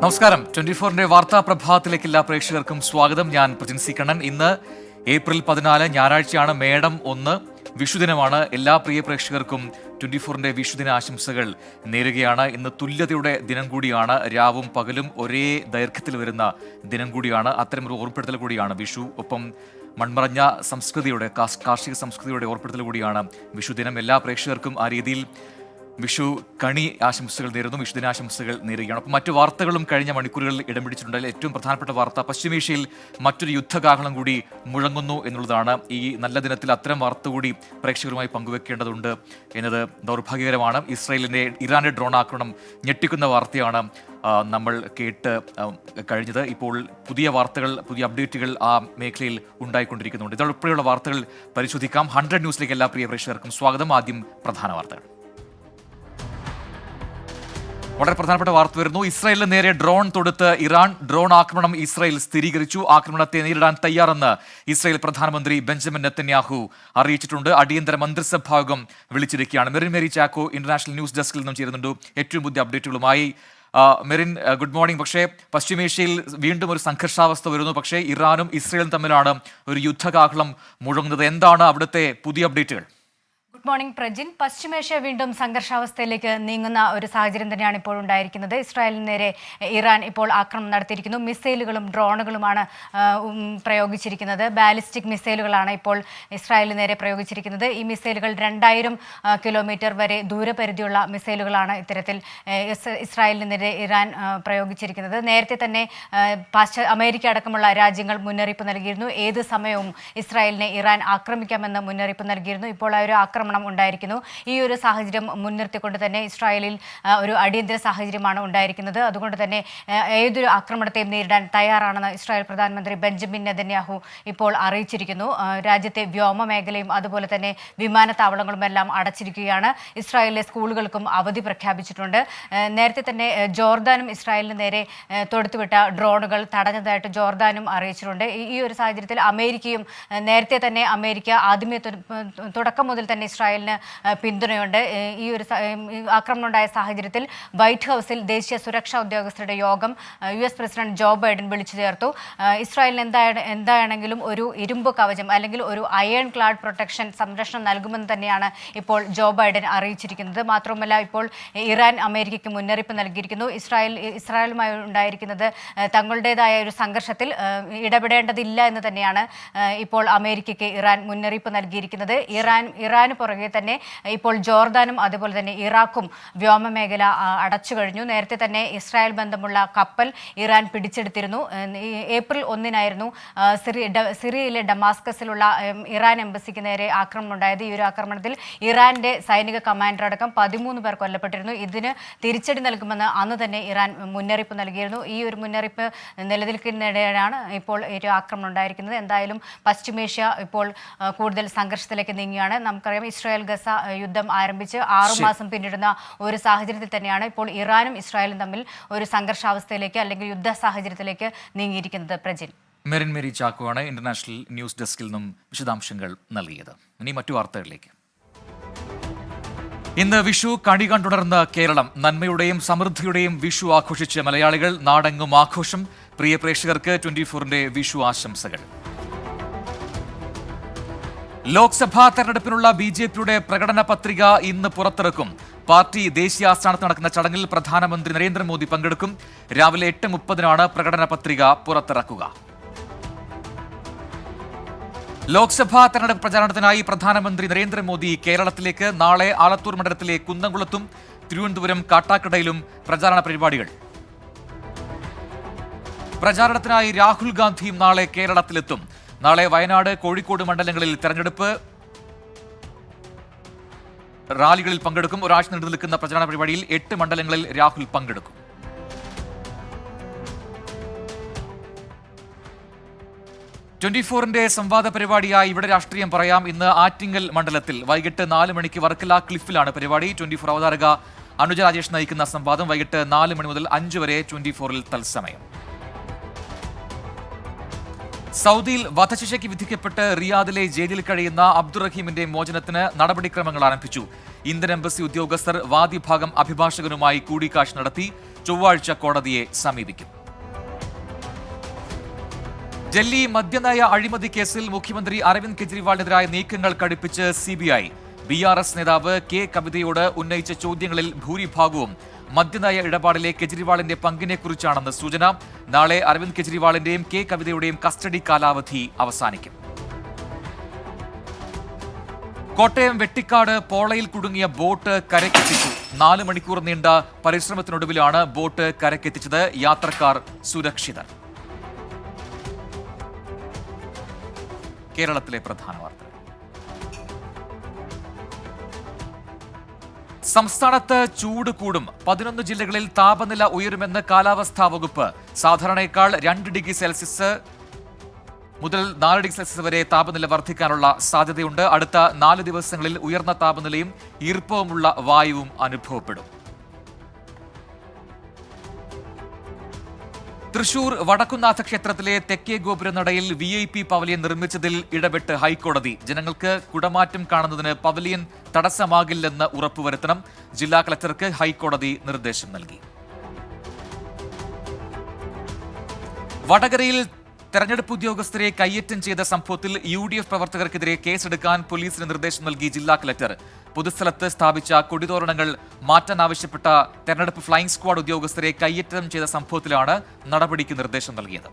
നമസ്കാരം. 24-ന്റെ വാർത്താ പ്രഭാതത്തിലേക്ക് എല്ലാ പ്രേക്ഷകർക്കും സ്വാഗതം. ഞാൻ പ്രജിൻസി കണ്ണൻ. ഇന്ന് ഏപ്രിൽ 14 ഞായറാഴ്ചയാണ്. മേടം 1 വിഷുദിനമാണ്. എല്ലാ പ്രിയ പ്രേക്ഷകർക്കും 24-ന്റെ വിഷുദിന ആശംസകൾ നേരുകയാണ്. ഇന്ന് തുല്യതയുടെ ദിനം കൂടിയാണ്. രാവും പകലും ഒരേ ദൈർഘ്യത്തിൽ വരുന്ന ദിനം കൂടിയാണ്. അത്തരമൊരു ഓർമ്മപ്പെടുത്തൽ കൂടിയാണ് വിഷു. ഒപ്പം മൺമറഞ്ഞ സംസ്കൃതിയുടെ കാർഷിക സംസ്കൃതിയുടെ ഓർമ്മപ്പെടുത്തൽ കൂടിയാണ് വിഷുദിനം. എല്ലാ പ്രേക്ഷകർക്കും ആ രീതിയിൽ വിഷു കണി ആശംസകൾ നേരുന്നു, വിഷുദിനാശംസകൾ നേരുകയാണ്. അപ്പം മറ്റു വാർത്തകളും കഴിഞ്ഞ മണിക്കൂറുകളിൽ ഇടം പിടിച്ചിട്ടുണ്ട്. ഏറ്റവും പ്രധാനപ്പെട്ട വാർത്ത, പശ്ചിമേഷ്യയിൽ മറ്റൊരു യുദ്ധകാഹളം കൂടി മുഴങ്ങുന്നു എന്നുള്ളതാണ്. ഈ നല്ല ദിനത്തിൽ അത്തരം വാർത്ത കൂടി പ്രേക്ഷകരുമായി പങ്കുവെക്കേണ്ടതുണ്ട് എന്നത് ദൗർഭാഗ്യകരമാണ്. ഇറാന്റെ ഡ്രോൺ ആക്രമണം ഞെട്ടിക്കുന്ന വാർത്തയാണ് നമ്മൾ കേട്ട് കഴിഞ്ഞത്. ഇപ്പോൾ പുതിയ വാർത്തകൾ, പുതിയ അപ്ഡേറ്റുകൾ ആ മേഖലയിൽ ഉണ്ടായിക്കൊണ്ടിരിക്കുന്നുണ്ട്. ഇതുൾപ്പെടെയുള്ള വാർത്തകൾ പരിശോധിക്കാം. 100 ന്യൂസിലേക്ക് എല്ലാ പ്രിയ പ്രേക്ഷകർക്കും സ്വാഗതം. ആദ്യം പ്രധാന വാർത്തകൾ. വളരെ പ്രധാനപ്പെട്ട വാർത്ത വരുന്നു. ഇസ്രായേലിന് നേരെ ഡ്രോൺ തൊടുത്ത് ഇറാൻ. ഡ്രോൺ ആക്രമണം ഇസ്രായേൽ സ്ഥിരീകരിച്ചു. ആക്രമണത്തെ നേരിടാൻ തയ്യാറെന്ന് ഇസ്രായേൽ പ്രധാനമന്ത്രി ബെഞ്ചമിൻ നെതന്യാഹു അറിയിച്ചിട്ടുണ്ട്. അടിയന്തര മന്ത്രിസഭാ യോഗം വിളിച്ചിരിക്കുകയാണ്. മെറിൻ മേരി ചാക്കോ ഇന്റർനാഷണൽ ന്യൂസ് ഡെസ്കിൽ നിന്നും ചേരുന്നുണ്ട് ഏറ്റവും പുതിയ അപ്ഡേറ്റുകളുമായി. Merin, good morning. പക്ഷേ പശ്ചിമേഷ്യയിൽ വീണ്ടും ഒരു സംഘർഷാവസ്ഥ വരുന്നു. പക്ഷേ ഇറാനും ഇസ്രായേലും തമ്മിലാണ് ഒരു യുദ്ധകാഹളം മുഴങ്ങുന്നത്. എന്താണ് അവിടുത്തെ പുതിയ അപ്ഡേറ്റുകൾ? Good morning Prajin. പശ്ചിമേഷ്യ വീണ്ടും സംഘർഷാവസ്ഥയിലേക്ക് നീങ്ങുന്ന ഒരു സാഹചര്യം തന്നെയാണ് ഇപ്പോൾ ഉണ്ടായിരിക്കുന്നത്. ഇസ്രായേലിന് നേരെ ഇറാൻ ഇപ്പോൾ ആക്രമണം നടത്തിയിരിക്കുന്നു. മിസൈലുകളും ഡ്രോണുകളുമാണ് പ്രയോഗിച്ചിരിക്കുന്നത്. ബാലിസ്റ്റിക് മിസൈലുകളാണ് ഇപ്പോൾ ഇസ്രായേലിന് നേരെ പ്രയോഗിച്ചിരിക്കുന്നത്. ഈ മിസൈലുകൾ 2000 കിലോമീറ്റർ വരെ ദൂരപരിധിയുള്ള മിസൈലുകളാണ് ഇത്തരത്തിൽ ഇസ്രായേലിന് നേരെ ഇറാൻ പ്രയോഗിച്ചിരിക്കുന്നത്. നേരത്തെ തന്നെ അമേരിക്ക അടക്കമുള്ള രാജ്യങ്ങൾ മുന്നറിയിപ്പ് നൽകിയിരുന്നു. ഏത് സമയവും ഇസ്രായേലിനെ ഇറാൻ ആക്രമിക്കാമെന്ന് മുന്നറിയിപ്പ് നൽകിയിരുന്നു. ഇപ്പോൾ ആ ഒരു ആക്രമണം ഉണ്ടായിരിക്കുന്നു. ഈ ഒരു സാഹചര്യം മുൻനിർത്തിക്കൊണ്ട് തന്നെ ഇസ്രായേലിൽ ഒരു അടിയന്തര സാഹചര്യമാണ് ഉണ്ടായിരിക്കുന്നത്. അതുകൊണ്ട് തന്നെ ഏതൊരു ആക്രമണത്തെയും നേരിടാൻ തയ്യാറാണെന്ന് ഇസ്രായേൽ പ്രധാനമന്ത്രി ബെഞ്ചമിൻ നെതന്യാഹു ഇപ്പോൾ അറിയിച്ചിരിക്കുന്നു. രാജ്യത്തെ വ്യോമ മേഖലയും അതുപോലെ തന്നെ വിമാനത്താവളങ്ങളും എല്ലാം അടച്ചിരിക്കുകയാണ്. ഇസ്രായേലിലെ സ്കൂളുകൾക്കും അവധി പ്രഖ്യാപിച്ചിട്ടുണ്ട്. നേരത്തെ തന്നെ ജോർദാനും ഇസ്രായേലിന് നേരെ തൊടുത്തുവിട്ട ഡ്രോണുകൾ തടഞ്ഞതായിട്ട് ജോർദാനും അറിയിച്ചിട്ടുണ്ട്. ഈ ഒരു സാഹചര്യത്തിൽ അമേരിക്കയും നേരത്തെ തന്നെ ആദ്യമേ തുടക്കം മുതൽ തന്നെ ഇസ്രായേലിന് പിന്തുണയുണ്ട്. ഈ ഒരു ആക്രമണം ഉണ്ടായ സാഹചര്യത്തിൽ വൈറ്റ് ഹൗസിൽ ദേശീയ സുരക്ഷാ ഉദ്യോഗസ്ഥരുടെ യോഗം US പ്രസിഡന്റ് ജോ ബൈഡൻ വിളിച്ചു ചേർത്തു. ഇസ്രായേലിന് എന്താണെങ്കിലും ഒരു ഇരുമ്പ് കവചം അല്ലെങ്കിൽ ഒരു അയൺ ക്ലാഡ് പ്രൊട്ടക്ഷൻ സംരക്ഷണം നൽകുമെന്ന് തന്നെയാണ് ഇപ്പോൾ ജോ ബൈഡൻ അറിയിച്ചിരിക്കുന്നത്. മാത്രമല്ല, ഇപ്പോൾ ഇറാൻ അമേരിക്കയ്ക്ക് മുന്നറിയിപ്പ് നൽകിയിരിക്കുന്നു. ഇസ്രായേലുമായി ഉണ്ടായിരിക്കുന്നത് തങ്ങളുടേതായ ഒരു സംഘർഷത്തിൽ ഇടപെടേണ്ടതില്ല എന്ന് തന്നെയാണ് ഇപ്പോൾ അമേരിക്കയ്ക്ക് ഇറാൻ മുന്നറിയിപ്പ് നൽകിയിരിക്കുന്നത്. ഇറാന് പുറകെ തന്നെ ഇപ്പോൾ ജോർദാനും അതുപോലെ തന്നെ ഇറാഖും വ്യോമമേഖല അടച്ചു കഴിഞ്ഞു. നേരത്തെ തന്നെ ഇസ്രായേൽ ബന്ധമുള്ള കപ്പൽ ഇറാൻ പിടിച്ചെടുത്തിരുന്നു. ഏപ്രിൽ 1 സിറിയയിലെ ഡമാസ്കസിലുള്ള ഇറാൻ എംബസിക്ക് നേരെ ആക്രമണം ഉണ്ടായത്. ഈ ഒരു ആക്രമണത്തിൽ ഇറാന്റെ സൈനിക കമാൻഡർ അടക്കം 13 പേർ കൊല്ലപ്പെട്ടിരുന്നു. ഇതിന് തിരിച്ചടി നൽകുമെന്ന് അന്ന് തന്നെ ഇറാൻ മുന്നറിയിപ്പ് നൽകിയിരുന്നു. ഈ ഒരു മുന്നറിയിപ്പ് നിലനിൽക്കുന്നതിനിടെയാണ് ഇപ്പോൾ ഒരു ആക്രമണം ഉണ്ടായിരിക്കുന്നത്. എന്തായാലും പശ്ചിമേഷ്യ ഇപ്പോൾ കൂടുതൽ സംഘർഷത്തിലേക്ക് നീങ്ങുകയാണ്. നമുക്കറിയാം, ഇസ്രായേൽ ഗസ യുദ്ധം ആരംഭിച്ച് 6 മാസം പിന്നിടുന്ന ഒരു സാഹചര്യത്തിൽ തന്നെയാണ് ഇപ്പോൾ ഇറാനും ഇസ്രായേലും തമ്മിൽ ഒരു സംഘർഷാവസ്ഥയിലേക്ക് അല്ലെങ്കിൽ യുദ്ധ സാഹചര്യത്തിലേക്ക് നീങ്ങിയിരിക്കുന്നത്. പ്രജിൻ. മെറിൻ മേരി ചാക്കോ ആണ് ഇന്റർനാഷണൽ ന്യൂസ് ഡെസ്കിൽ നിന്നും വിശദാംശങ്ങൾ നൽകിയത്. ഇനി മറ്റു വാർത്തകളിലേക്ക്. ഇന്ന് വിഷു കണി കണ്ടുണർന്ന കേരളം. നന്മയുടെയും സമൃദ്ധിയുടെയും വിഷു ആഘോഷിച്ച് മലയാളികൾ. നാടെങ്ങും ആഘോഷം. പ്രിയ പ്രേക്ഷകർക്ക് 24-ന്റെ വിഷു ആശംസകൾ. ലോക്സഭാ തെരഞ്ഞെടുപ്പിനുള്ള BJPയുടെ പ്രകടന പത്രിക ഇന്ന് പുറത്തിറക്കും. പാർട്ടി ദേശീയ ആസ്ഥാനത്ത് നടക്കുന്ന ചടങ്ങിൽ പ്രധാനമന്ത്രി നരേന്ദ്രമോദി പങ്കെടുക്കും. രാവിലെ 8:30 പ്രകടന പത്രിക പുറത്തിറക്കുക. ലോക്സഭാ തെരഞ്ഞെടുപ്പ് പ്രചാരണത്തിനായി പ്രധാനമന്ത്രി നരേന്ദ്രമോദി കേരളത്തിലേക്ക്. നാളെ ആലത്തൂർ മണ്ഡലത്തിലെ കുന്നംകുളത്തും തിരുവനന്തപുരം കാട്ടാക്കടയിലും പ്രചാരണ പരിപാടികൾ. പ്രചാരണത്തിനായി രാഹുൽ ഗാന്ധിയും നാളെ കേരളത്തിലെത്തും. നാളെ വയനാട്, കോഴിക്കോട് മണ്ഡലങ്ങളിൽ തെരഞ്ഞെടുപ്പ് റാലികളിൽ പങ്കെടുക്കും. ഒരാഴ്ച നീണ്ടു നിൽക്കുന്ന പ്രചാരണ പരിപാടിയിൽ 8 മണ്ഡലങ്ങളിൽ രാഹുൽ പങ്കെടുക്കും. ന്റെ സംവാദ പരിപാടിയായി ഇവിടെ രാഷ്ട്രീയം പറയാം. ഇന്ന് ആറ്റിങ്ങൽ മണ്ഡലത്തിൽ വൈകിട്ട് 4 മണിക്ക് വർക്കല ക്ലിഫിലാണ് പരിപാടി. 24 അവതാരക അനുജ രാജേഷ് നയിക്കുന്ന സംവാദം വൈകിട്ട് 4 മണി മുതൽ 5 വരെ 24-ൽ തത്സമയം. സൗദിയിൽ വധശിക്ഷയ്ക്ക് വിധിക്കപ്പെട്ട് റിയാദിലെ ജയിലിൽ കഴിയുന്ന അബ്ദുറഹീമിന്റെ മോചനത്തിന് നടപടിക്രമങ്ങൾ ആരംഭിച്ചു. ഇന്ത്യൻ എംബസി ഉദ്യോഗസ്ഥർ വാദിഭാഗം അഭിഭാഷകനുമായി കൂടിക്കാഴ്ച നടത്തി. ചൊവ്വാഴ്ച കോടതിയെ സമീപിക്കും. ഡൽഹി മദ്യനയ അഴിമതി കേസിൽ മുഖ്യമന്ത്രി അരവിന്ദ് കെജ്രിവാളിനെതിരായ നീക്കങ്ങൾ കടുപ്പിച്ച് CBI. BRS നേതാവ് കെ കവിതയോട് ഉന്നയിച്ച ചോദ്യങ്ങളിൽ ഭൂരിഭാഗവും മദ്യനയ ഇടപാടിലെ കെജ്രിവാളിന്റെ പങ്കിനെക്കുറിച്ചാണെന്ന് സൂചന. നാളെ അരവിന്ദ് കെജ്രിവാളിന്റെയും കെ കവിതയുടെയും കസ്റ്റഡി കാലാവധി അവസാനിക്കും. കോട്ടയം വെട്ടിക്കാട് പോളയിൽ കുടുങ്ങിയ ബോട്ട് കരക്കെത്തിച്ചു. 4 മണിക്കൂർ നീണ്ട പരിശ്രമത്തിനൊടുവിലാണ് ബോട്ട് കരക്കെത്തിച്ചത്. യാത്രക്കാർ സുരക്ഷിതർ. കേരളത്തിലെ പ്രധാന വാർത്തകൾ. സംസ്ഥാനത്ത് ചൂട് കൂടും. 11 ജില്ലകളിൽ താപനില ഉയരുമെന്ന് കാലാവസ്ഥാ വകുപ്പ്. സാധാരണയേക്കാൾ 2 ഡിഗ്രി സെൽഷ്യസ് മുതൽ 4 ഡിഗ്രി സെൽഷ്യസ് വരെ താപനില വർദ്ധിക്കാനുള്ള സാധ്യതയുണ്ട്. അടുത്ത 4 ദിവസങ്ങളിൽ ഉയർന്ന താപനിലയും ഈർപ്പവുമുള്ള വായുവും അനുഭവപ്പെടും. തൃശൂർ വടക്കുന്നാഥ ക്ഷേത്രത്തിലെ തെക്കേ ഗോപുരനടയിൽ VIP പവലിയൻ നിർമ്മിച്ചതിൽ ഇടപെട്ട് ഹൈക്കോടതി. ജനങ്ങൾക്ക് കുടമാറ്റം കാണുന്നതിന് പവലിയൻ തടസ്സമാകില്ലെന്ന് ഉറപ്പുവരുത്തണം. ജില്ലാ കളക്ടർക്ക് ഹൈക്കോടതി നിർദ്ദേശം നൽകി. വടകരയിൽ തെരഞ്ഞെടുപ്പ് ഉദ്യോഗസ്ഥരെ കയ്യേറ്റം ചെയ്ത സംഭവത്തിൽ UDF പ്രവർത്തകർക്കെതിരെ കേസെടുക്കാൻ പോലീസിന് നിർദ്ദേശം നൽകി ജില്ലാ കളക്ടർ. പൊതുസ്ഥലത്ത് സ്ഥാപിച്ച കൊടിതോരണങ്ങൾ മാറ്റാനാവശ്യപ്പെട്ട തെരഞ്ഞെടുപ്പ് ഫ്ലൈയിംഗ് സ്ക്വാഡ് ഉദ്യോഗസ്ഥരെ കയ്യേറ്റം ചെയ്ത സംഭവത്തിലാണ് നടപടിക്ക് നിർദ്ദേശം നൽകിയത്.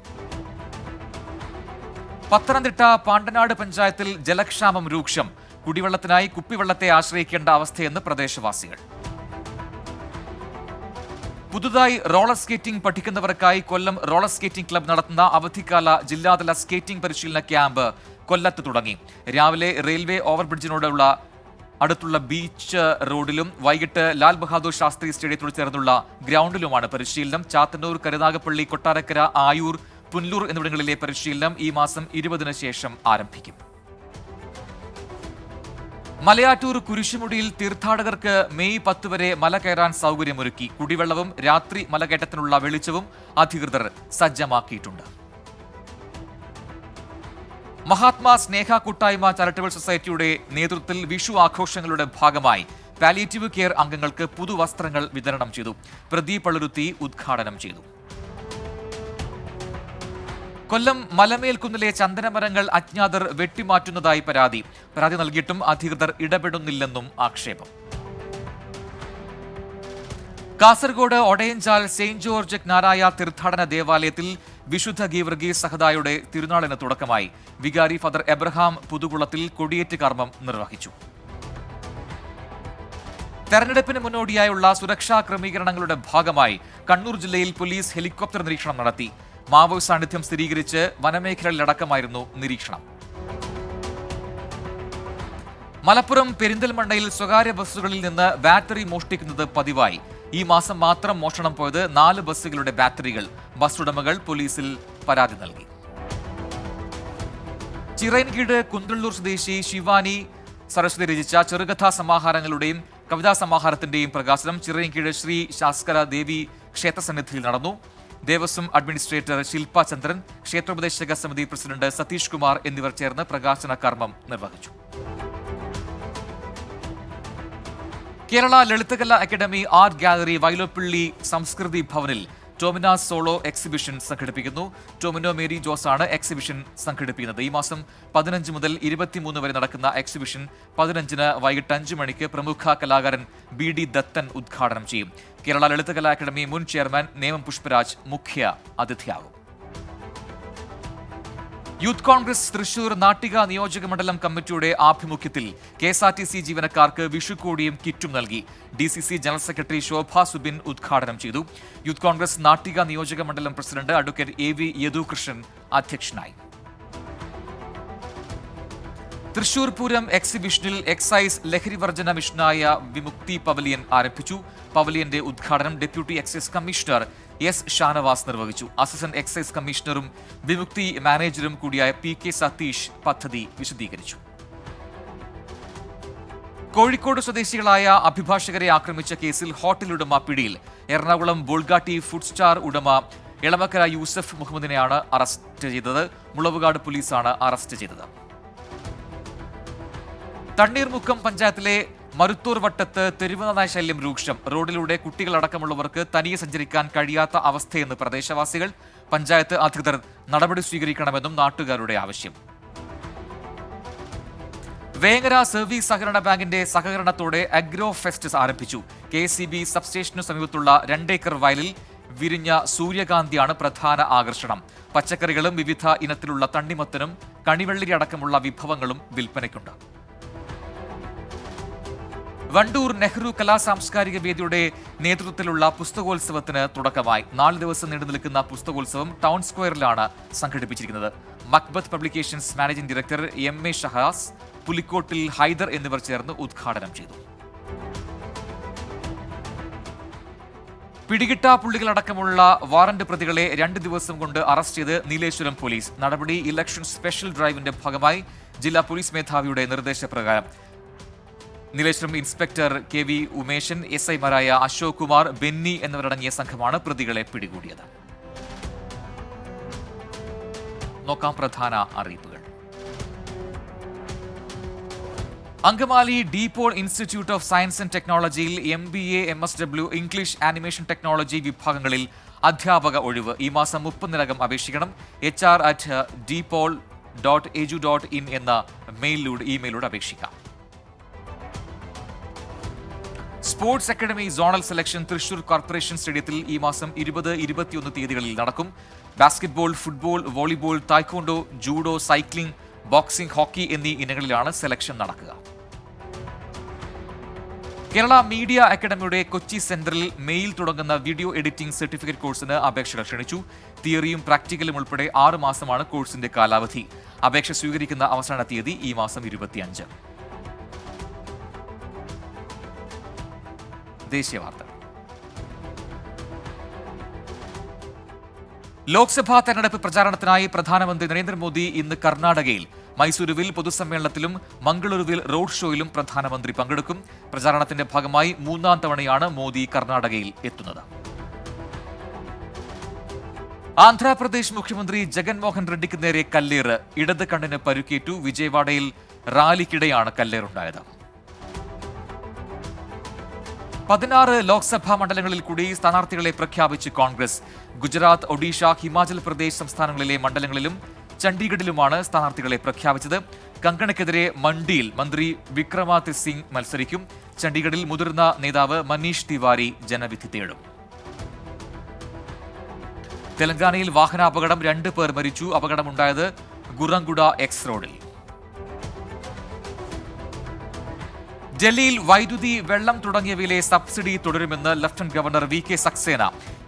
പത്തനംതിട്ട പാണ്ടനാട് പഞ്ചായത്തിൽ ജലക്ഷാമം രൂക്ഷം. കുടിവെള്ളത്തിനായി കുപ്പിവെള്ളത്തെ ആശ്രയിക്കേണ്ട അവസ്ഥയെന്ന് പ്രദേശവാസികൾ. പുതുതായി റോളർ സ്കേറ്റിംഗ് പഠിക്കുന്നവർക്കായി കൊല്ലം റോളർ സ്കേറ്റിംഗ് ക്ലബ്ബ് നടത്തുന്ന അവധിക്കാല ജില്ലാതല സ്കേറ്റിംഗ് പരിശീലന ക്യാമ്പ് കൊല്ലത്ത് തുടങ്ങി. രാവിലെ റെയിൽവേ ഓവർബ്രിഡ്ജിനോടുള്ള അടുത്തുള്ള ബീച്ച് റോഡിലും വൈകിട്ട് ലാൽ ബഹാദൂർ ശാസ്ത്രി സ്റ്റേഡിയത്തോട് ചേർന്നുള്ള ഗ്രൗണ്ടിലുമാണ് പരിശീലനം. ചാത്തന്നൂർ, കരുനാഗപ്പള്ളി, കൊട്ടാരക്കര, ആയൂർ, പുനലൂർ എന്നിവിടങ്ങളിലെ പരിശീലനം ഈ മാസം 20-ന് ശേഷം ആരംഭിക്കും. മലയാറ്റൂർ കുരിശുമുടിയിൽ തീർത്ഥാടകർക്ക് മെയ് 10 വരെ മല കയറാൻ സൗകര്യമൊരുക്കി. കുടിവെള്ളവും രാത്രി മലകയറ്റത്തിനുള്ള വെളിച്ചവും അധികൃതർ സജ്ജമാക്കിയിട്ടുണ്ട്. മഹാത്മാ സ്നേഹ കൂട്ടായ്മ ചാരിറ്റബിൾ സൊസൈറ്റിയുടെ നേതൃത്വത്തിൽ വിഷു ആഘോഷങ്ങളുടെ ഭാഗമായി പാലിയേറ്റീവ് കെയർ അംഗങ്ങൾക്ക് പുതുവസ്ത്രങ്ങൾ വിതരണം ചെയ്തു. പ്രദീപ് പള്ളുരുത്തി ഉദ്ഘാടനം ചെയ്തു. കൊല്ലം മലമേൽക്കുന്നിലെ ചന്ദനമരങ്ങൾ അജ്ഞാതർ വെട്ടിമാറ്റുന്നതായി പരാതി നൽകിയിട്ടും അധികൃതർ ഇടപെടുന്നില്ലെന്നും ആക്ഷേപം. കാസർഗോഡ് ഒടയഞ്ചാൽ സെയിന്റ് ജോർജ് ജ്ഞാനായ തീർത്ഥാടന ദേവാലയത്തിൽ വിശുദ്ധ ഗീവർഗീസ് സഹദായുടെ തിരുനാളിന് തുടക്കമായി. വികാരി ഫാദർ എബ്രഹാം പുതുകുളത്തിൽ കൊടിയേറ്റ് കർമ്മം നിർവഹിച്ചു. തെരഞ്ഞെടുപ്പിന് മുന്നോടിയായുള്ള സുരക്ഷാ ക്രമീകരണങ്ങളുടെ ഭാഗമായി കണ്ണൂർ ജില്ലയിൽ പോലീസ് ഹെലികോപ്റ്റർ നിരീക്ഷണം നടത്തി. മാവോയിസ്റ്റ് സാന്നിധ്യം സ്ഥിരീകരിച്ച് വനമേഖലകളിലടക്കമായിരുന്നു നിരീക്ഷണം. മലപ്പുറം പെരിന്തൽമണ്ണയിൽ സ്വകാര്യ ബസ്സുകളിൽ നിന്ന് ബാറ്ററി മോഷ്ടിക്കുന്നത് പതിവായി. ഈ മാസം മാത്രം മോഷണം പോയത് 4 ബസ്സുകളുടെ ബാറ്ററികൾ. ബസ് ഉടമകൾ പോലീസിൽ പരാതി നൽകി. ചിറയൻകീഴ് കുന്തള്ളൂർ സ്വദേശി ശിവാനി സരസ്വതി രചിച്ച ചെറുകഥാ സമാഹാരങ്ങളുടെയും കവിതാ സമാഹാരത്തിന്റെയും പ്രകാശനം ചിറയൻകീഴ് ശ്രീ ശാസ്കര ദേവി ക്ഷേത്രസന്നിധിയിൽ നടന്നു. ദേവസ്വം അഡ്മിനിസ്ട്രേറ്റർ ശില്പ ചന്ദ്രൻ, ക്ഷേത്രോപദേശക സമിതി പ്രസിഡന്റ് സതീഷ് കുമാർ എന്നിവർ ചേർന്ന് പ്രകാശന കർമ്മം നിർവഹിച്ചു. കേരള ലളിതകലാ അക്കാദമി ആർട്ട് ഗാലറി വൈലോപ്പിള്ളി സംസ്കൃതി ഭവനിൽ ടോമിന സോളോ എക്സിബിഷൻ സംഘടിപ്പിക്കുന്നു. ടോമിനോ മേരി ജോസാണ് എക്സിബിഷൻ സംഘടിപ്പിക്കുന്നത്. ഈ മാസം 15 മുതൽ 23 വരെ നടക്കുന്ന എക്സിബിഷൻ 15-ന് വൈകിട്ട് 5 മണിക്ക് പ്രമുഖ കലാകാരൻ BD ദത്തൻ ഉദ്ഘാടനം ചെയ്യും. കേരള ലളിതകലാ അക്കാദമി മുൻ ചെയർമാൻ നേമം പുഷ്പരാജ് മുഖ്യ അതിഥിയാകും. യൂത്ത് കോൺഗ്രസ് തൃശൂർ നാട്ടിക നിയോജക മണ്ഡലം കമ്മിറ്റിയുടെ ആഭിമുഖ്യത്തിൽ KSRTC ജീവനക്കാർക്ക് വിഷുക്കോടിയും കിറ്റും നൽകി. DCC ജനറൽ സെക്രട്ടറി ശോഭ സുബിൻ ഉദ്ഘാടനം ചെയ്തു. യൂത്ത് കോൺഗ്രസ് നാട്ടിക നിയോജക മണ്ഡലം പ്രസിഡന്റ് അഡ്വക്കേറ്റ് AV യദുകൃഷ്ണൻ അധ്യക്ഷനായി. തൃശൂർ പൂരം എക്സിബിഷനിൽ എക്സൈസ് ലഹരിവർജന മിഷനായ വിമുക്തി പവലിയൻ ആരംഭിച്ചു. പവലിയന്റെ ഉദ്ഘാടനം deputy excise commissioner S Shanavas നിർവഹിച്ചു. അസിസ്റ്റന്റ് എക്സൈസ് കമ്മീഷണറും വിമുക്തി മാനേജറും കൂടിയായ PK സതീഷ് പദ്ധതി വിശദീകരിച്ചു. കോഴിക്കോട് സ്വദേശികളായ അഭിഭാഷകരെ ആക്രമിച്ച കേസിൽ ഹോട്ടൽ ഉടമ പിടിയിൽ. എറണാകുളം ബോൾഗാട്ടി ഫുഡ് സ്റ്റാർ ഉടമ എളമക്കര യൂസഫ് മുഹമ്മദിനെയാണ് അറസ്റ്റ് ചെയ്തത്. മുളവുകാട് പോലീസാണ് അറസ്റ്റ് ചെയ്തത്. തണ്ണീർമുക്കം പഞ്ചായത്തിലെ മരുത്തൂർ വട്ടത്ത് തെരുവുനായ ശല്യം രൂക്ഷം. റോഡിലൂടെ കുട്ടികളടക്കമുള്ളവർക്ക് തനിയെ സഞ്ചരിക്കാൻ കഴിയാത്ത അവസ്ഥയെന്ന് പ്രദേശവാസികൾ. പഞ്ചായത്ത് അധികൃതർ നടപടി സ്വീകരിക്കണമെന്നും നാട്ടുകാരുടെ ആവശ്യം. വേങ്ങര സർവീസ് സഹകരണ ബാങ്കിന്റെ സഹകരണത്തോടെ അഗ്രോ ഫെസ്റ്റ് ആരംഭിച്ചു. KCB സബ്സ്റ്റേഷനു സമീപത്തുള്ള 2 ഏക്കർ വയലിൽ വിരിഞ്ഞ സൂര്യകാന്തിയാണ് പ്രധാന ആകർഷണം. പച്ചക്കറികളും വിവിധ ഇനത്തിലുള്ള തണ്ണിമത്തനും കണിവെള്ളരി അടക്കമുള്ള വിഭവങ്ങളും വിൽപ്പനയ്ക്കുണ്ട്. വണ്ടൂർ നെഹ്റു കലാ സാംസ്കാരിക വേദിയുടെ നേതൃത്വത്തിലുള്ള പുസ്തകോത്സവത്തിന് തുടക്കമായി. 4 ദിവസം നീണ്ടു നിൽക്കുന്ന പുസ്തകോത്സവം ടൗൺ സ്ക്വയറിലാണ് സംഘടിപ്പിച്ചിരിക്കുന്നത്. Macbeth publications managing director MA Shahas, Pulikkottil Haider എന്നിവർ ചേർന്ന് ഉദ്ഘാടനം ചെയ്തു. പിടികിട്ടാപ്പുള്ളികളടക്കമുള്ള വാറന്റ് പ്രതികളെ 2 ദിവസം കൊണ്ട് അറസ്റ്റ് ചെയ്ത് നീലേശ്വരം പോലീസ്. നടപടി ഇലക്ഷൻ സ്പെഷ്യൽ ഡ്രൈവിന്റെ ഭാഗമായി ജില്ലാ പോലീസ് മേധാവിയുടെ നിർദ്ദേശപ്രകാരം. Nileshwaram inspector KV Umeshan, SI മാരായ അശോക് കുമാർ, ബെന്നി എന്നിവരടങ്ങിയ സംഘമാണ് പ്രതികളെ പിടികൂടിയത്. നോക്കാം പ്രധാന അറിയിപ്പുകൾ. Angamaly DePaul institute of science and ടെക്നോളജിയിൽ MBA, MSW, English animation technology വിഭാഗങ്ങളിൽ അധ്യാപക ഒഴിവ്. ഈ മാസം 30-നകം അപേക്ഷിക്കണം. hr@dpol.edu.in എന്ന ഇമെയിലൂടെ അപേക്ഷിക്കാം. Sports academy zonal selection Thrissur corporation സ്റ്റേഡിയത്തിൽ ഈ മാസം 20, 21 തീയതികളിൽ നടക്കും. Basketball, football, volleyball, taekwondo, judo, cycling, boxing, hockey എന്നീ ഇനങ്ങളിലാണ് സെലക്ഷൻ നടക്കുക. കേരള മീഡിയ അക്കാദമിയുടെ കൊച്ചി സെന്ററിൽ മെയിൽ തുടങ്ങുന്ന വീഡിയോ എഡിറ്റിംഗ് സർട്ടിഫിക്കറ്റ് കോഴ്സിന് അപേക്ഷകൾ ക്ഷണിച്ചു. തിയറിയും പ്രാക്ടിക്കലും ഉൾപ്പെടെ 6 മാസമാണ് കോഴ്സിന്റെ കാലാവധി. അപേക്ഷ സ്വീകരിക്കുന്ന അവസാന തീയതി ഈ മാസം 25. ദേശീയ വാർത്തകൾ. ലോക്സഭാ തെരഞ്ഞെടുപ്പ് പ്രചാരണത്തിനായി പ്രധാനമന്ത്രി നരേന്ദ്രമോദി ഇന്ന് കർണാടകയിൽ. മൈസൂരുവിൽ പൊതുസമ്മേളനത്തിലും മംഗളൂരുവിൽ റോഡ് ഷോയിലും പ്രധാനമന്ത്രി പങ്കെടുക്കും. പ്രചാരണത്തിന്റെ ഭാഗമായി 3-ാം തവണയാണ് മോദി കർണാടകയിൽ എത്തുന്നത്. ആന്ധ്രാപ്രദേശ് മുഖ്യമന്ത്രി ജഗൻമോഹൻ റെഡ്ഡിക്ക് നേരെ കല്ലേറ്. ഇടത് കണ്ണിന് പരുക്കേറ്റു. വിജയവാഡയിൽ റാലിക്കിടെയാണ് കല്ലേറുണ്ടായത്. 16 ലോക്സഭാ മണ്ഡലങ്ങളിൽ കൂടി സ്ഥാനാർത്ഥികളെ പ്രഖ്യാപിച്ച് കോൺഗ്രസ്. ഗുജറാത്ത്, ഒഡീഷ, ഹിമാചൽ പ്രദേശ് സംസ്ഥാനങ്ങളിലെ മണ്ഡലങ്ങളിലും ചണ്ഡീഗഡിലുമാണ് സ്ഥാനാർത്ഥികളെ പ്രഖ്യാപിച്ചത്. കങ്കണയ്ക്കെതിരെ മണ്ഡിയിൽ മന്ത്രി വിക്രമാദിത്യ സിംഗ് മത്സരിക്കും. ചണ്ഡീഗഡിൽ മുതിർന്ന നേതാവ് മനീഷ് തിവാരി ജനവിധി തേടും. തെലങ്കാനയിൽ വാഹനാപകടം, 2 പേർ മരിച്ചു. അപകടമുണ്ടായത് ഗുറംഗുഡ എക്സ് റോഡിൽ. ഡൽഹിയിൽ വൈദ്യുതി, വെള്ളം തുടങ്ങിയവയിലെ സബ്സിഡി തുടരുമെന്ന് ലഫ്റ്റനന്റ് ഗവർണർ VK സക്സേന.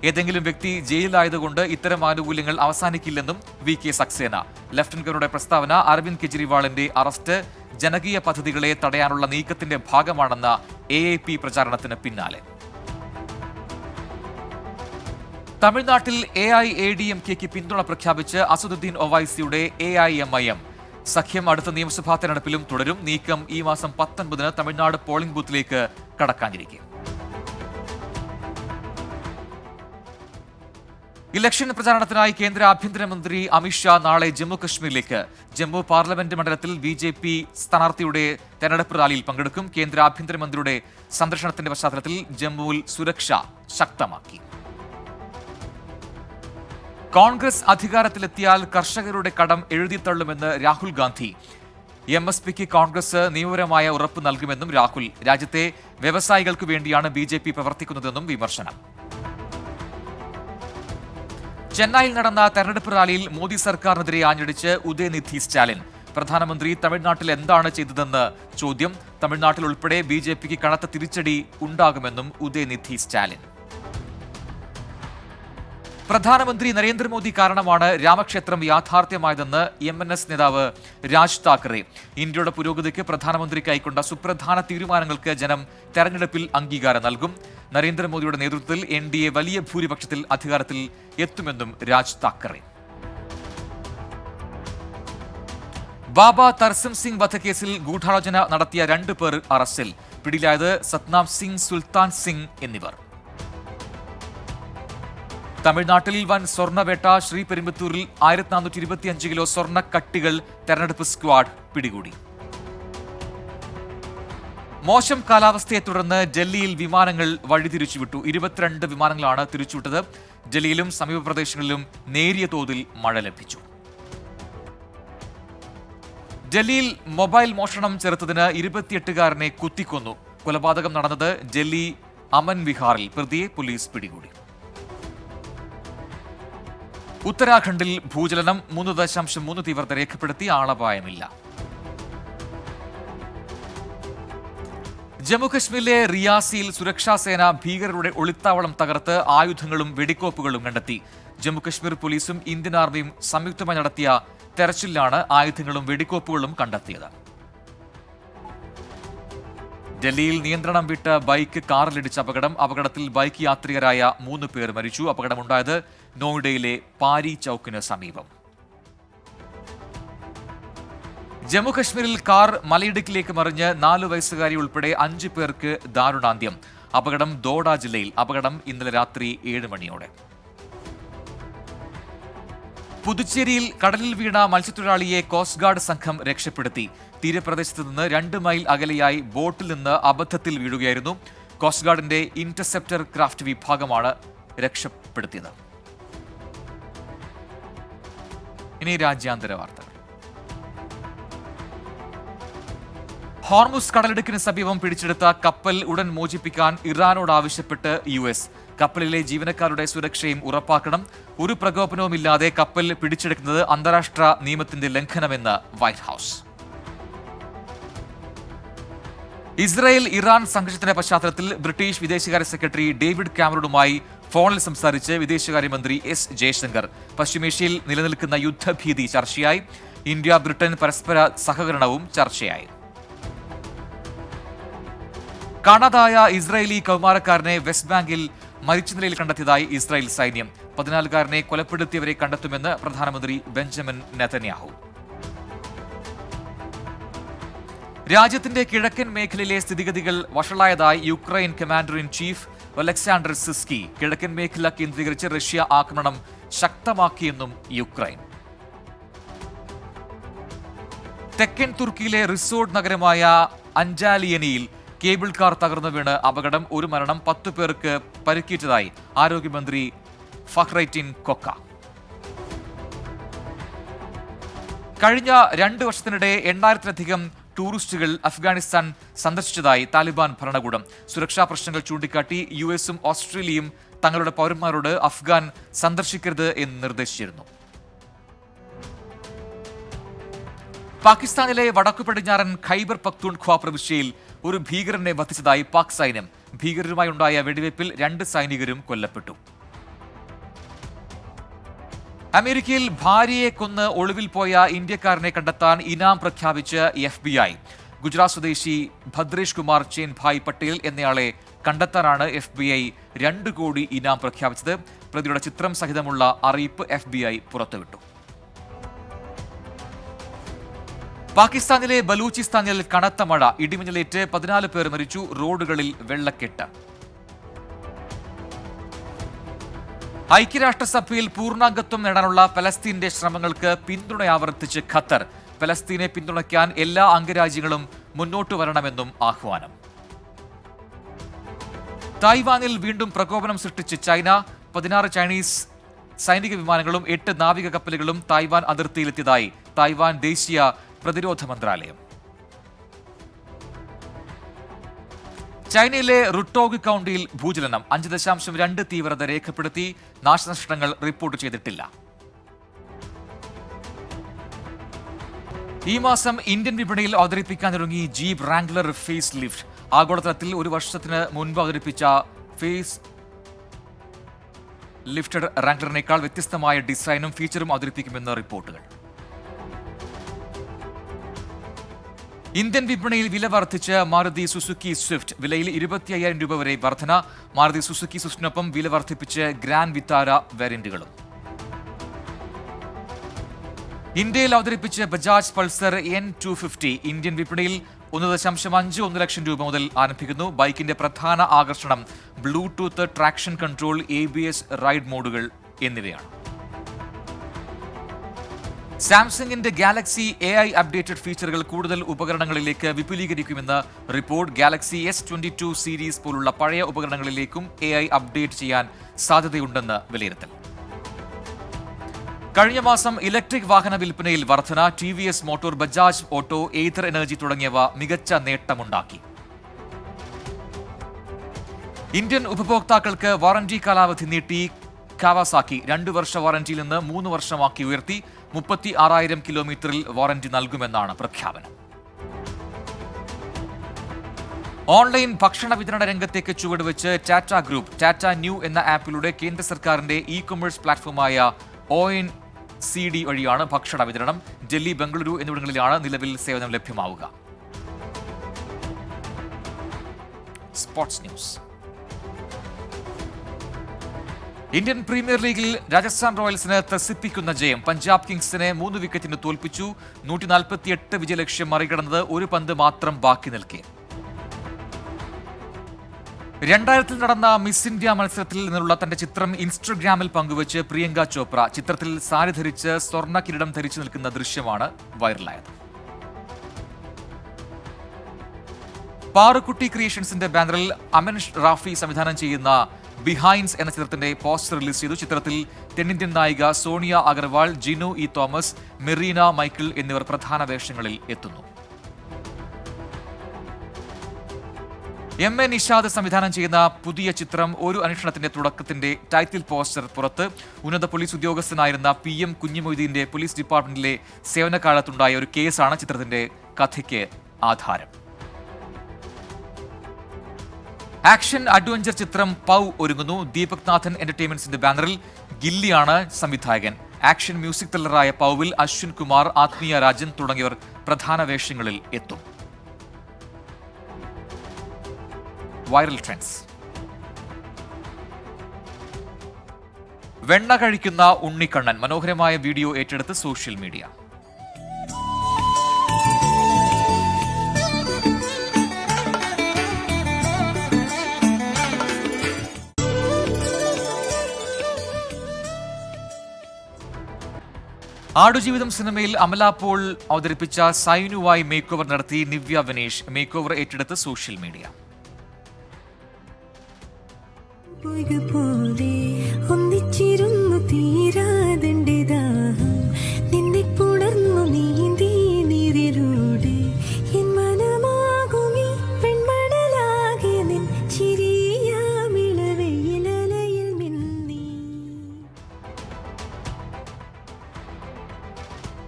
ഏതെങ്കിലും വ്യക്തി ജയിലിലായതുകൊണ്ട് ഇത്തരം ആനുകൂല്യങ്ങൾ അവസാനിക്കില്ലെന്നും VK സക്സേന. ലഫ്റ്റനന്റ് ഗവർണറുടെ പ്രസ്താവന അരവിന്ദ് കെജ്രിവാളിന്റെ അറസ്റ്റ് ജനകീയ പദ്ധതികളെ തടയാനുള്ള നീക്കത്തിന്റെ ഭാഗമാണെന്ന AAP പ്രചാരണത്തിന് പിന്നാലെ. തമിഴ്നാട്ടിൽ AIADMKയ്ക്ക് പിന്തുണ പ്രഖ്യാപിച്ച് അസദുദ്ദീൻ ഒവൈസിയുടെ AIMIM സഖ്യം അടുത്ത നിയമസഭാ തെരഞ്ഞെടുപ്പിലും തുടരും. നീക്കം ഈ മാസം 19-ന് തമിഴ്നാട് പോളിംഗ് ബൂത്തിലേക്ക് കടക്കാനിരിക്കും. ഇലക്ഷൻ പ്രചാരണത്തിനായി കേന്ദ്ര ആഭ്യന്തരമന്ത്രി അമിത്ഷാ നാളെ ജമ്മു കശ്മീരിലേക്ക്. ജമ്മു പാർലമെന്റ് മണ്ഡലത്തിൽ BJP സ്ഥാനാർത്ഥിയുടെ തെരഞ്ഞെടുപ്പ് റാലിയിൽ പങ്കെടുക്കും. കേന്ദ്ര ആഭ്യന്തരമന്ത്രിയുടെ സന്ദർശനത്തിന്റെ പശ്ചാത്തലത്തിൽ ജമ്മുവിൽ സുരക്ഷ ശക്തമാക്കി. കോൺഗ്രസ് അധികാരത്തിലെത്തിയാൽ കർഷകരുടെ കടം എഴുതിത്തള്ളുമെന്ന് രാഹുൽ ഗാന്ധി. MSPക്ക് കോൺഗ്രസ് നിയമപരമായ ഉറപ്പ് നൽകുമെന്നും രാഹുൽ. രാജ്യത്തെ വ്യവസായികൾക്ക് വേണ്ടിയാണ് BJP പ്രവർത്തിക്കുന്നതെന്നും വിമർശനം. ചെന്നൈയിൽ നടന്ന തെരഞ്ഞെടുപ്പ് റാലിയിൽ മോദി സർക്കാരിനെതിരെ ആഞ്ഞടിച്ച് ഉദയനിധി സ്റ്റാലിൻ. പ്രധാനമന്ത്രി തമിഴ്നാട്ടിൽ എന്താണ് ചെയ്തതെന്ന് ചോദ്യം. തമിഴ്നാട്ടിൽ ഉൾപ്പെടെ BJPക്ക് കനത്ത തിരിച്ചടി ഉണ്ടാകുമെന്നും ഉദയനിധി സ്റ്റാലിൻ. പ്രധാനമന്ത്രി നരേന്ദ്രമോദി കാരണമാണ് രാമക്ഷേത്രം യാഥാർത്ഥ്യമായതെന്ന് MNS നേതാവ് രാജ് താക്കറെ. ഇന്ത്യയുടെ പുരോഗതിക്ക് പ്രധാനമന്ത്രി കൈക്കൊണ്ട സുപ്രധാന തീരുമാനങ്ങൾക്ക് ജനം തെരഞ്ഞെടുപ്പിൽ അംഗീകാരം നൽകും. നരേന്ദ്രമോദിയുടെ നേതൃത്വത്തിൽ NDA വലിയ ഭൂരിപക്ഷത്തിൽ അധികാരത്തിൽ എത്തുമെന്നും രാജ് താക്കറെ. ബാബ തർസം സിംഗ് വധക്കേസിൽ ഗൂഢാലോചന നടത്തിയ 2 പേർ അറസ്റ്റിൽ. പിടിയിലായത് സത്നാം സിംഗ്, സുൽത്താൻ സിംഗ് എന്നിവർ. തമിഴ്നാട്ടിൽ വൻ സ്വർണ്ണവേട്ട. ശ്രീപെരുമ്പത്തൂരിൽ 1425 കിലോ സ്വർണ്ണക്കട്ടികൾ തെരഞ്ഞെടുപ്പ് സ്ക്വാഡ് പിടികൂടി. മോശം കാലാവസ്ഥയെ തുടർന്ന് ഡൽഹിയിൽ വിമാനങ്ങൾ വഴിതിരിച്ചുവിട്ടു. 22 വിമാനങ്ങളാണ് തിരിച്ചുവിട്ടത്. ഡൽഹിയിലും സമീപ പ്രദേശങ്ങളിലും നേരിയ തോതിൽ മഴ ലഭിച്ചു. ഡൽഹിയിൽ മൊബൈൽ മോഷണം ചെറുത്തതിന് 28കാരനെ കുത്തിക്കൊന്നു. കൊലപാതകം നടന്നത് ഡൽഹി അമൻ വിഹാറിൽ. പ്രതിയെ പോലീസ് പിടികൂടി. ഉത്തരാഖണ്ഡിൽ ഭൂചലനം 3.3 തീവ്രത രേഖപ്പെടുത്തി. ആളപായമില്ല. ജമ്മുകശ്മീരിലെ റിയാസിയിൽ സുരക്ഷാസേന ഭീകരരുടെ ഒളിത്താവളം തകർത്ത് ആയുധങ്ങളും വെടിക്കോപ്പുകളും കണ്ടെത്തി. ജമ്മുകശ്മീർ പോലീസും ഇന്ത്യൻ ആർമിയും സംയുക്തമായി നടത്തിയ തെരച്ചിലിലാണ് ആയുധങ്ങളും വെടിക്കോപ്പുകളും കണ്ടെത്തിയത്. ഡൽഹിയിൽ നിയന്ത്രണം വിട്ട ബൈക്ക് കാറിലിടിച്ച അപകടത്തിൽ ബൈക്ക് യാത്രികരായ 3 പേർ മരിച്ചു. അപകടമുണ്ടായത് നോയിഡയിലെ പാരി ചൌക്കിന് സമീപം. ജമ്മുകശ്മീരിൽ കാർ മലയിടുക്കിലേക്ക് മറിഞ്ഞ് 4 വയസ്സുകാരി ഉൾപ്പെടെ 5 പേർക്ക് ദാരുണാന്ത്യം. അപകടം ദോഡ ജില്ലയിൽ. അപകടം ഇന്നലെ രാത്രി 7 മണിയോടെ. പുതുച്ചേരിയിൽ കടലിൽ വീണ മത്സ്യത്തൊഴിലാളിയെ കോസ്റ്റ് ഗാർഡ് സംഘം രക്ഷപ്പെടുത്തി. തീരപ്രദേശത്ത് നിന്ന് 2 മൈൽ അകലെയായി ബോട്ടിൽ നിന്ന് അബദ്ധത്തിൽ വീഴുകയായിരുന്നു. കോസ്റ്റ് ഗാർഡിന്റെ ഇന്റർസെപ്റ്റർ ക്രാഫ്റ്റ് വിഭാഗമാണ് രക്ഷപ്പെടുത്തിയത്. ഇനി രാജ്യാന്തര വാർത്തകൾ. ഹോർമുസ് കടലിടുക്കിന് സമീപം പിടിച്ചെടുത്ത കപ്പൽ ഉടൻ മോചിപ്പിക്കാൻ ഇറാനോട് ആവശ്യപ്പെട്ട് US. കപ്പലിലെ ജീവനക്കാരുടെ സുരക്ഷയും ഉറപ്പാക്കണം. ഒരു പ്രകോപനവുമില്ലാതെ കപ്പൽ പിടിച്ചെടുക്കുന്നത് അന്താരാഷ്ട്ര നിയമത്തിന്റെ ലംഘനമെന്ന് വൈറ്റ് ഹൌസ്. ഇസ്രായേൽ ഇറാൻ സംഘർഷത്തിന്റെ പശ്ചാത്തലത്തിൽ ബ്രിട്ടീഷ് വിദേശകാര്യ സെക്രട്ടറി ഡേവിഡ് കാമറൂണുമായി ഫോണിൽ സംസാരിച്ച് വിദേശകാര്യമന്ത്രി S. ജയശങ്കർ. പശ്ചിമേഷ്യയിൽ നിലനിൽക്കുന്ന യുദ്ധഭീതി ചർച്ചയായി. ഇന്ത്യ ബ്രിട്ടൻ പരസ്പര സഹകരണവും ചർച്ചയായി. കാണാതായ ഇസ്രായേലി കൗമാരക്കാരനെ വെസ്റ്റ് ബാങ്കിൽ മരിച്ച നിലയിൽ കണ്ടെത്തിയതായി ഇസ്രായേൽ സൈന്യം. 14കാരനെ കൊലപ്പെടുത്തിയവരെ കണ്ടെത്തുമെന്ന് പ്രധാനമന്ത്രി ബെഞ്ചമിൻ നെതന്യാഹു. രാജ്യത്തിന്റെ കിഴക്കൻ മേഖലയിലെ സ്ഥിതിഗതികൾ വഷളായതായി Ukraine commander in chief Oleksandr Syrskyi. കിഴക്കൻ മേഖല കേന്ദ്രീകരിച്ച് റഷ്യ ആക്രമണം ശക്തമാക്കിയെന്നും യുക്രൈൻ. തെക്കൻ തുർക്കിയിലെ റിസോർട്ട് നഗരമായ അഞ്ചാലിയനിയിൽ കേബിൾ കാർ തകർന്നു വീണ് അപകടം. 1 മരണം, 10 പേർക്ക് പരിക്കേറ്റതായി ആരോഗ്യമന്ത്രി ഫഹ്റൈറ്റിൻ കൊക്ക. കഴിഞ്ഞ 2 വർഷത്തിനിടെ 8000-ലധികം ടൂറിസ്റ്റുകൾ അഫ്ഗാനിസ്ഥാൻ സന്ദർശിച്ചതായി താലിബാൻ ഭരണകൂടം. സുരക്ഷാ പ്രശ്നങ്ങൾ ചൂണ്ടിക്കാട്ടി US-ഉം ഓസ്ട്രേലിയയും തങ്ങളുടെ പൗരന്മാരോട് അഫ്ഗാൻ സന്ദർശിക്കരുത് എന്ന് നിർദ്ദേശിച്ചിരുന്നു. പാകിസ്ഥാനിലെ വടക്കു പടിഞ്ഞാറൻ ഖൈബർ പക്തൂൺഖ്വ പ്രവിശ്യയിൽ ഒരു ഭീകരനെ വധിച്ചതായി പാക് സൈന്യം. ഭീകരരുമായി ഉണ്ടായ വെടിവയ്പിൽ 2 സൈനികരും കൊല്ലപ്പെട്ടു. അമേരിക്കയിൽ ഭാര്യയെ കൊന്ന് ഒളിവിൽ പോയ ഇന്ത്യക്കാരനെ കണ്ടെത്താൻ ഇനാം പ്രഖ്യാപിച്ച് FBI. ഗുജറാത്ത് സ്വദേശി ഭദ്രേഷ് കുമാർ ചേൻഭായ് പട്ടേൽ എന്നയാളെ കണ്ടെത്താനാണ് FBI 2 കോടി ഇനാം പ്രഖ്യാപിച്ചത്. പ്രതിയുടെ ചിത്രം സഹിതമുള്ള അറിയിപ്പ് FBI പുറത്തുവിട്ടു. പാകിസ്ഥാനിലെ ബലൂചിസ്ഥാനിൽ കനത്ത മഴ. ഇടിമിന്നലേറ്റ് 14 പേർ മരിച്ചു. റോഡുകളിൽ വെള്ളക്കെട്ട്. ഐക്യരാഷ്ട്രസഭയിൽ പൂർണ്ണാംഗത്വം നേടാനുള്ള പലസ്തീന്റെ ശ്രമങ്ങൾക്ക് പിന്തുണ ആവർത്തിച്ച് ഖത്തർ. പലസ്തീനെ പിന്തുണയ്ക്കാൻ എല്ലാ അംഗരാജ്യങ്ങളും മുന്നോട്ട് വരണമെന്നും ആഹ്വാനം. തായ്വാനിൽ വീണ്ടും പ്രകോപനം സൃഷ്ടിച്ച് ചൈന. 16 ചൈനീസ് സൈനിക വിമാനങ്ങളും 8 നാവിക കപ്പലുകളും തായ്വാൻ അതിർത്തിയിലെത്തിയതായി തായ്വാൻ ദേശീയ പ്രതിരോധ മന്ത്രാലയം. ചൈനയിലെ റുട്ടോഗ് കൗണ്ടിയിൽ ഭൂചലനം. 5.2 തീവ്രത രേഖപ്പെടുത്തി. നാശനഷ്ടങ്ങൾ റിപ്പോർട്ട് ചെയ്തിട്ടില്ല. ഈ മാസം ഇന്ത്യൻ വിപണിയിൽ അവതരിപ്പിക്കാനൊരുങ്ങി ജീപ്പ് റാംഗ്ലർ ഫേസ് ലിഫ്റ്റ്. ആഗോളതലത്തിൽ 1 വർഷത്തിന് മുൻപ് അവതരിപ്പിച്ച ഫേസ് ലിഫ്റ്റഡ് റാംഗ്ലറിനേക്കാൾ വ്യത്യസ്തമായ ഡിസൈനും ഫീച്ചറും അവതരിപ്പിക്കുമെന്ന് റിപ്പോർട്ടുകൾ. ഇന്ത്യൻ വിപണിയിൽ വില വർദ്ധിച്ച് മാരുതി സുസുക്കി സ്വിഫ്റ്റ്. വിലയിൽ 25,000 രൂപ വരെ വർധന. മാരുതി സുസുക്കി സ്വിഫ്റ്റിനൊപ്പം വില വർദ്ധിപ്പിച്ച് ഗ്രാൻഡ് വിത്താര വേരിയന്റുകളും. ഇന്ത്യയിൽ അവതരിപ്പിച്ച് ബജാജ് പൾസർ N250 ഇന്ത്യൻ വിപണിയിൽ 1.51 ലക്ഷം രൂപ മുതൽ ആരംഭിക്കുന്നു. ബൈക്കിന്റെ പ്രധാന ആകർഷണം Bluetooth, traction control, ABS, ride മോഡുകൾ എന്നിവയാണ്. സാംസങ്ങിന്റെ ഗാലക്സി AI അപ്ഡേറ്റഡ് ഫീച്ചറുകൾ കൂടുതൽ ഉപകരണങ്ങളിലേക്ക് വിപുലീകരിക്കുമെന്ന് റിപ്പോർട്ട്. ഗാലക്സി S22 സീരീസ് പോലുള്ള പഴയ ഉപകരണങ്ങളിലേക്കും AI അപ്ഡേറ്റ് ചെയ്യാൻ സാധ്യതയുണ്ടെന്ന് വിലയിരുത്തൽ. കഴിഞ്ഞ മാസം ഇലക്ട്രിക് വാഹന വിൽപ്പനയിൽ വർധന. TVS motor, Bajaj auto, either energy തുടങ്ങിയവ മികച്ച നേട്ടമുണ്ടാക്കി. ഇന്ത്യൻ ഉപഭോക്താക്കൾക്ക് വാറന്റി കാലാവധി നീട്ടി. കാവാസാക്കി 2 വർഷ വാറന്റിയിൽ നിന്ന് 3 വർഷമാക്കി ഉയർത്തി. 36,000 കിലോമീറ്ററിൽ വാറന്റി നൽകുമെന്നാണ് പ്രഖ്യാപനം. ഓൺലൈൻ ഭക്ഷണ വിതരണ രംഗത്തേക്ക് ചുവടുവെച്ച് ടാറ്റ ഗ്രൂപ്പ്. ടാറ്റ ന്യൂ എന്ന ആപ്പിലൂടെ കേന്ദ്ര സർക്കാരിന്റെ ഇ-കൊമേഴ്സ് പ്ലാറ്റ്ഫോമായ ONCD വഴിയാണ് ഭക്ഷണ വിതരണം. ഡൽഹി, ബംഗളൂരു എന്നിവിടങ്ങളിലാണ് നിലവിൽ സേവനം ലഭ്യമാവുക. Sports news. ഇന്ത്യൻ പ്രീമിയർ ലീഗിൽ രാജസ്ഥാൻ റോയൽസിന് ത്രസിപ്പിക്കുന്ന ജയം. പഞ്ചാബ് കിങ്സിനെ 3 വിക്കറ്റിന് തോൽപ്പിച്ചു. 148 വിജയലക്ഷ്യം മറികടന്നത് 1 പന്ത് മാത്രം ബാക്കി നിൽക്കെ. 2000 നടന്ന മിസ് ഇന്ത്യ മത്സരത്തിൽ നിന്നുള്ള തന്റെ ചിത്രം ഇൻസ്റ്റഗ്രാമിൽ പങ്കുവച്ച് പ്രിയങ്ക ചോപ്ര. ചിത്രത്തിൽ സാരി ധരിച്ച് സ്വർണ്ണ കിരീടം ധരിച്ചു നിൽക്കുന്ന ദൃശ്യമാണ് വൈറലായത്. പാറുക്കുട്ടി ക്രിയേഷൻസിന്റെ ബാനറിൽ അമൻ റാഫി സംവിധാനം ചെയ്യുന്ന ബിഹൈൻഡ്സ് എന്ന ചിത്രത്തിന്റെ പോസ്റ്റർ റിലീസ് ചെയ്തു. ചിത്രത്തിൽ തെന്നിന്ത്യൻ നായിക സോണിയ അഗർവാൾ, ജിനു ഇ തോമസ്, മെറീന മൈക്കിൾ എന്നിവർ പ്രധാന വേഷങ്ങളിൽ എത്തുന്നു. MA നിഷാദ് സംവിധാനം ചെയ്യുന്ന പുതിയ ചിത്രം ഒരു അന്വേഷണത്തിന്റെ തുടക്കത്തിന്റെ ടൈറ്റിൽ പോസ്റ്റർ പുറത്ത്. ഉന്നത പോലീസ് ഉദ്യോഗസ്ഥനായിരുന്ന PM കുഞ്ഞിമൊയ്തീന്റെ പോലീസ് ഡിപ്പാർട്ട്മെന്റിലെ സേവനകാലത്തുണ്ടായ ഒരു കേസാണ് ചിത്രത്തിന്റെ കഥയ്ക്ക് ആധാരം. ആക്ഷൻ അഡ്വഞ്ചർ ചിത്രം പൗ ഒരുങ്ങുന്നു. ദീപക് നാഥൻ എന്റർടൈൻമെന്റ്സിന്റെ ബാനറിൽ ഗില്ലിയാണ് സംവിധായകൻ. ആക്ഷൻ മ്യൂസിക് ത്രില്ലറായ പൗവിൽ അശ്വിൻ കുമാർ, ആത്മീയ രാജൻ തുടങ്ങിയവർ പ്രധാന വേഷങ്ങളിൽ എത്തും. Viral trends. വെണ്ണ കഴിക്കുന്ന ഉണ്ണിക്കണ്ണൻ മനോഹരമായ വീഡിയോ ഏറ്റെടുത്ത് സോഷ്യൽ മീഡിയ. ആടുജീവിതം സിനിമയിൽ അമല പോൾ അവതരിപ്പിച്ച സൈനുവായി മേക്ക് ഓവർ നടത്തി നിവ്യ വിനേഷ്. മേക്ക് ഓവർ ഏറ്റെടുത്ത് സോഷ്യൽ മീഡിയ.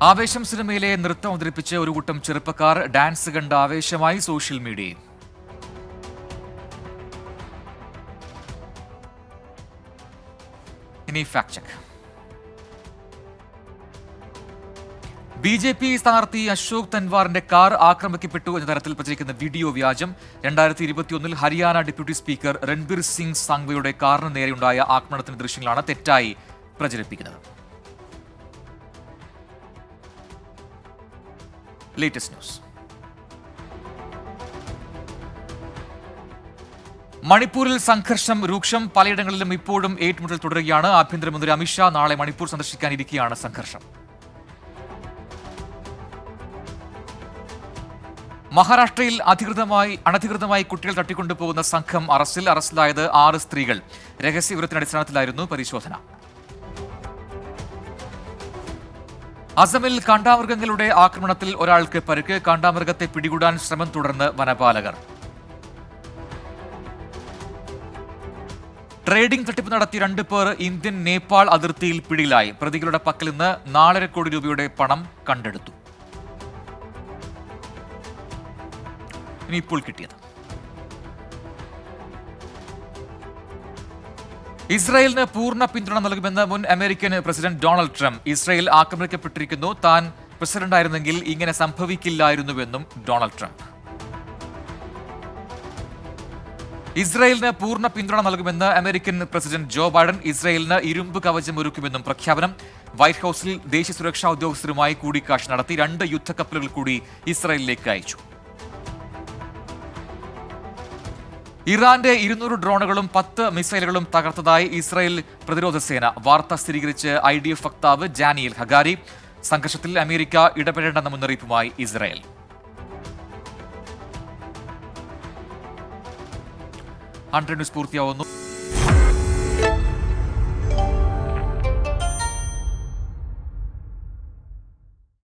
ആവേശം സിനിമയിലെ നൃത്തം അവതരിപ്പിച്ച് ഒരു കൂട്ടം ചെറുപ്പക്കാർ ഡാൻസ് കണ്ട് ആവേശമായി സോഷ്യൽ മീഡിയയിൽ. ഇനി ഫാക്ട് ചെക്ക്. BJP സ്ഥാനാർത്ഥി അശോക് തൻവാറിന്റെ കാർ ആക്രമിക്കപ്പെട്ടു എന്ന തരത്തിൽ പ്രചരിക്കുന്ന വീഡിയോ വ്യാജം. 2021 ഹരിയാന ഡെപ്യൂട്ടി സ്പീക്കർ രൺബീർ സിംഗ് സാങ്വയുടെ കാറിന് നേരെയുണ്ടായ ആക്രമണത്തിന്റെ ദൃശ്യങ്ങളാണ് തെറ്റായി പ്രചരിപ്പിക്കുന്നത്. Latest news. മണിപ്പൂരിൽ സംഘർഷം രൂക്ഷം. പലയിടങ്ങളിലും ഇപ്പോഴും ഏറ്റുമുട്ടൽ തുടരുകയാണ്. ആഭ്യന്തരമന്ത്രി അമിത്ഷാ നാളെ മണിപ്പൂർ സന്ദർശിക്കാനിരിക്കെയാണ് സംഘർഷം. മഹാരാഷ്ട്രയിൽ അനധികൃതമായി കുട്ടികൾ തട്ടിക്കൊണ്ടുപോകുന്ന സംഘം അറസ്റ്റിലായത് 6 സ്ത്രീകൾ. രഹസ്യവിവരത്തിന്റെ അടിസ്ഥാനത്തിലായിരുന്നു പരിശോധന. അസമിൽ കാണ്ടാമൃഗങ്ങളുടെ ആക്രമണത്തിൽ ഒരാൾക്ക് പരിക്ക്. കാണ്ടാമൃഗത്തെ പിടികൂടാൻ ശ്രമം തുടർന്ന് വനപാലകർ. ട്രേഡിംഗ് തട്ടിപ്പ് നടത്തി 2 പേർ ഇന്ത്യൻ നേപ്പാൾ അതിർത്തിയിൽ പിടിയിലായി. പ്രതികളുടെ പക്കൽ നിന്ന് 4.5 കോടി രൂപയുടെ പണം കണ്ടെടുത്തു. ഇനി ഇപ്പോൾ കിട്ടിയത്. ഇസ്രായേലിന് പൂർണ്ണ പിന്തുണ നൽകുമെന്ന് മുൻ American president Donald Trump. Israel ആക്രമിക്കപ്പെട്ടിരിക്കുന്നു. താൻ പ്രസിഡന്റായിരുന്നെങ്കിൽ ഇങ്ങനെ സംഭവിക്കില്ലായിരുന്നുവെന്നും ഡൊണാൾഡ് ട്രംപ്. ഇസ്രായേലിന് പൂർണ്ണ പിന്തുണ നൽകുമെന്ന് അമേരിക്കൻ പ്രസിഡന്റ് ജോ ബൈഡൻ. ഇസ്രായേലിന് ഇരുമ്പ് കവചം ഒരുക്കുമെന്നും പ്രഖ്യാപനം. വൈറ്റ് ഹൌസിൽ ദേശീയ സുരക്ഷാ ഉദ്യോഗസ്ഥരുമായി കൂടിക്കാഴ്ച നടത്തി. 2 യുദ്ധക്കപ്പലുകൾ കൂടി ഇസ്രായേലിലേക്ക് അയച്ചു. ഇറാന്റെ 200 ഡ്രോണുകളും 10 മിസൈലുകളും തകർത്തതായി ഇസ്രായേൽ പ്രതിരോധ സേന. വാർത്ത സ്ഥിരീകരിച്ച് IDF വക്താവ് ഡാനിയൽ ഹഗാരി. സംഘർഷത്തിൽ അമേരിക്ക ഇടപെടേണ്ടെന്ന മുന്നറിയിപ്പുമായി ഇസ്രായേൽ. ന്യൂസ് പൂർത്തിയാവുന്നു.